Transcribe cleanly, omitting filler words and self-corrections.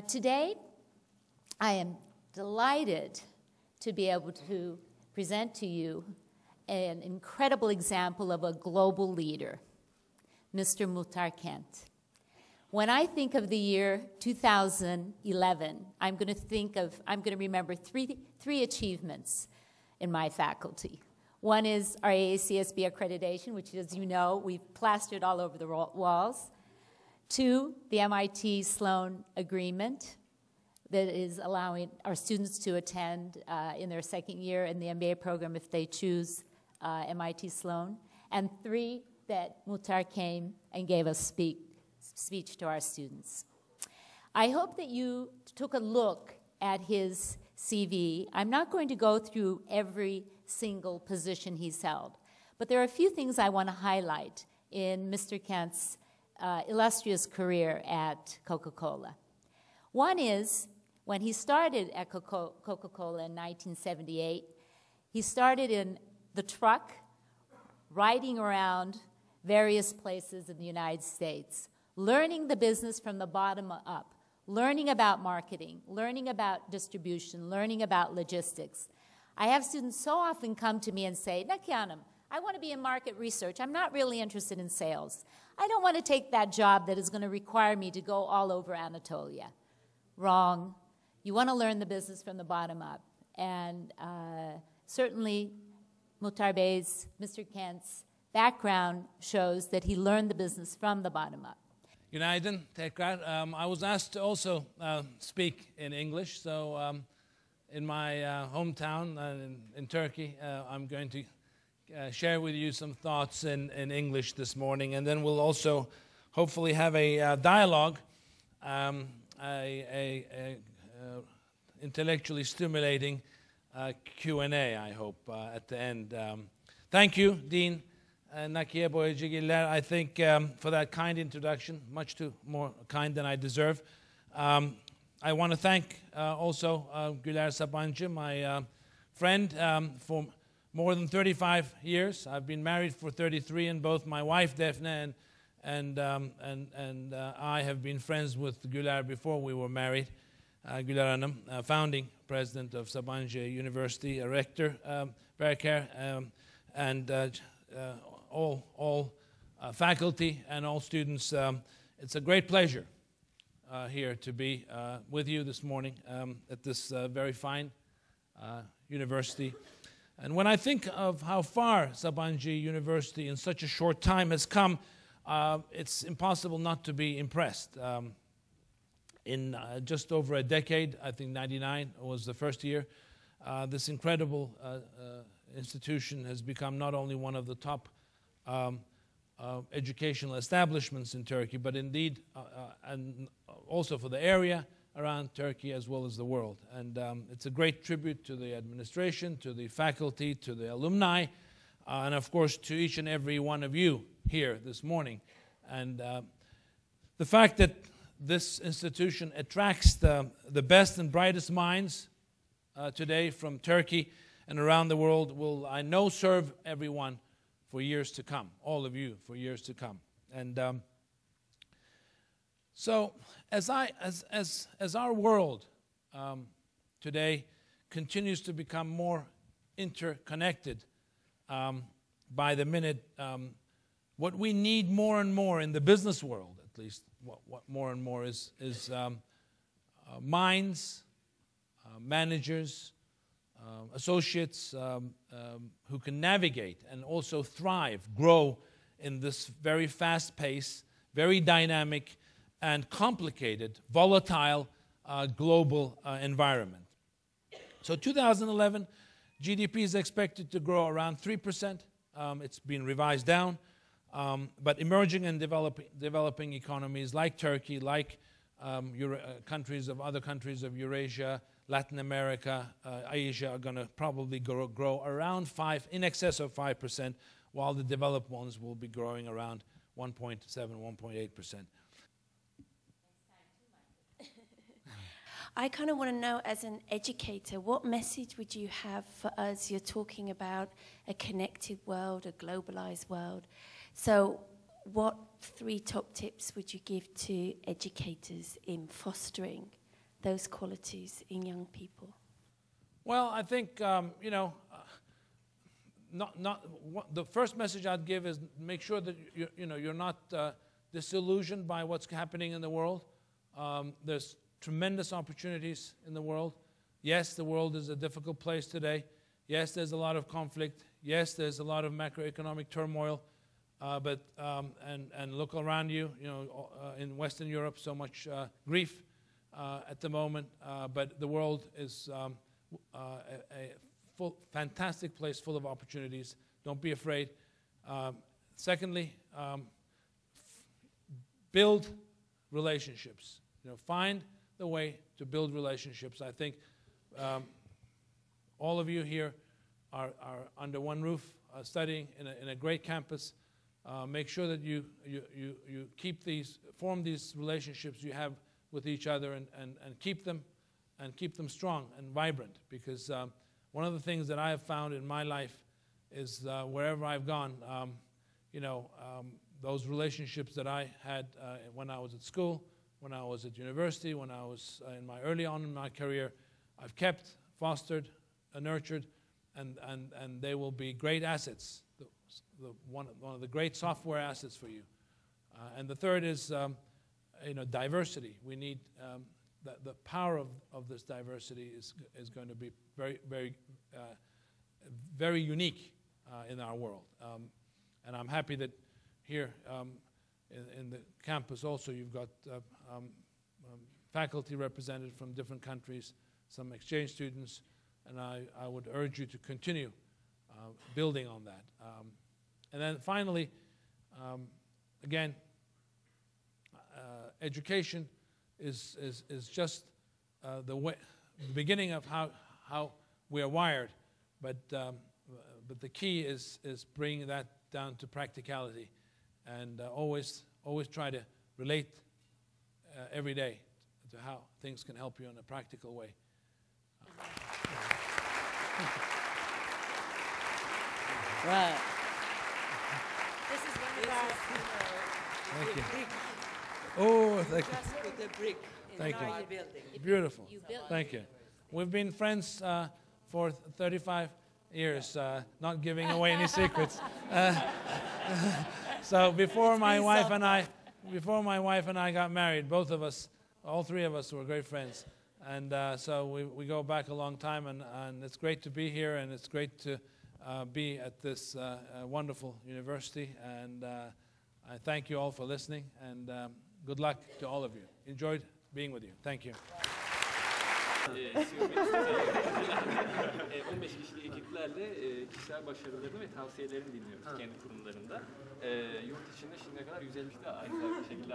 Today, I am delighted to be able to present to you an incredible example of a global leader, Mr. Muhtar Kent. When I think of the year 2011, I'm going to remember three achievements in my faculty. One is our AACSB accreditation, which, as you know, we've plastered all over the walls. 2, the MIT Sloan agreement that is allowing our students to attend in their second year in the MBA program if they choose MIT Sloan. And 3, that Muhtar came and gave a speech to our students. I hope that you took a look at his CV. I'm not going to go through every single position he's held, but there are a few things I want to highlight in Mr. Kent's illustrious career at Coca-Cola. One is, when he started at Coca-Cola in 1978, he started in the truck, riding around various places in the United States, learning the business from the bottom up, learning about marketing, learning about distribution, learning about logistics. I have students so often come to me and say, Nakianam, I want to be in market research. I'm not really interested in sales. I don't want to take that job that is going to require me to go all over Anatolia. Wrong. You want to learn the business from the bottom up. And certainly Muhtar Bey's, Mr. Kent's background shows that he learned the business from the bottom up. Günaydın tekrar. I was asked to also speak in English, so in my hometown in Turkey, I'm going to share with you some thoughts in English this morning, and then we'll also hopefully have a dialogue, intellectually stimulating Q&A, I hope, at the end. Thank you, Dean Nakiye Boyacıgiller, I think, for that kind introduction, much too more kind than I deserve. I want to thank also Güler Sabancı, my friend, for more than 35 years. I've been married for 33, and both my wife Defne and I have been friends with Güler before we were married. Güler Hanım, founding president of Sabancı University, a rector, Berker, and all faculty and all students. It's a great pleasure here to be with you this morning at this very fine university. And when I think of how far Sabancı University in such a short time has come, it's impossible not to be impressed. In just over a decade, I think 99 was the first year, this incredible institution has become not only one of the top educational establishments in Turkey, but indeed, and also for the area around Turkey as well as the world. And it's a great tribute to the administration, to the faculty, to the alumni, and of course to each and every one of you here this morning. And the fact that this institution attracts the best and brightest minds today from Turkey and around the world will, I know, serve everyone for years to come, all of you for years to come. And so as our world today continues to become more interconnected by the minute, what we need more and more in the business world, at least what more and more is minds, managers, associates who can navigate and also thrive, grow in this very fast-paced, very dynamic and complicated, volatile global environment. So 2011, GDP is expected to grow around 3%. It's been revised down. But emerging and developing economies like Turkey, like other countries of Eurasia, Latin America, Asia are going to probably grow around in excess of 5%, while the developed ones will be growing around 1.7, 1.8%. I kind of want to know, as an educator, what message would you have for us? You're talking about a connected world, a globalized world. So what 3 top tips would you give to educators in fostering those qualities in young people? Well, I think, the first message I'd give is make sure that you're not disillusioned by what's happening in the world. There's tremendous opportunities in the world. Yes, the world is a difficult place today. Yes, there's a lot of conflict. Yes, there's a lot of macroeconomic turmoil. But look around you. In Western Europe, so much grief at the moment. But the world is a fantastic place full of opportunities. Don't be afraid. Secondly, build relationships. Find the way to build relationships. I think all of you here are under one roof, studying in a great campus. Make sure that you form these relationships you have with each other and keep them strong and vibrant. Because one of the things that I have found in my life is wherever I've gone, those relationships that I had when I was at school, when I was at university, when I was early on in my career, I've kept, fostered, nurtured, and they will be great assets. One of the great software assets for you. And the third is diversity. We need the power of this diversity is going to be very, very, very unique in our world. And I'm happy that here in the campus also you've got faculty represented from different countries, some exchange students, and I would urge you to continue building on that. And then finally, again, education is just the beginning of how we are wired, but the key is bringing that down to practicality, and always try to relate every day to how things can help you in a practical way. Right. This is one of our, Thank you. brick. Oh, thank you. Just put a brick in Thank you. our building. Beautiful. You built Thank you. We've been friends for 35 years, not giving away any secrets. So before my wife and I got married, both of us, all three of us, were great friends, and so we go back a long time, and it's great to be here, and it's great to be at this wonderful university, and I thank you all for listening, and good luck to all of you. Enjoyed being with you. Thank you. 15 kişilik ekiplerle kişisel başarılarını ve tavsiyelerini dinliyoruz kendi kurumlarında. Yurt içinde şimdiye kadar 150'de aynı şekilde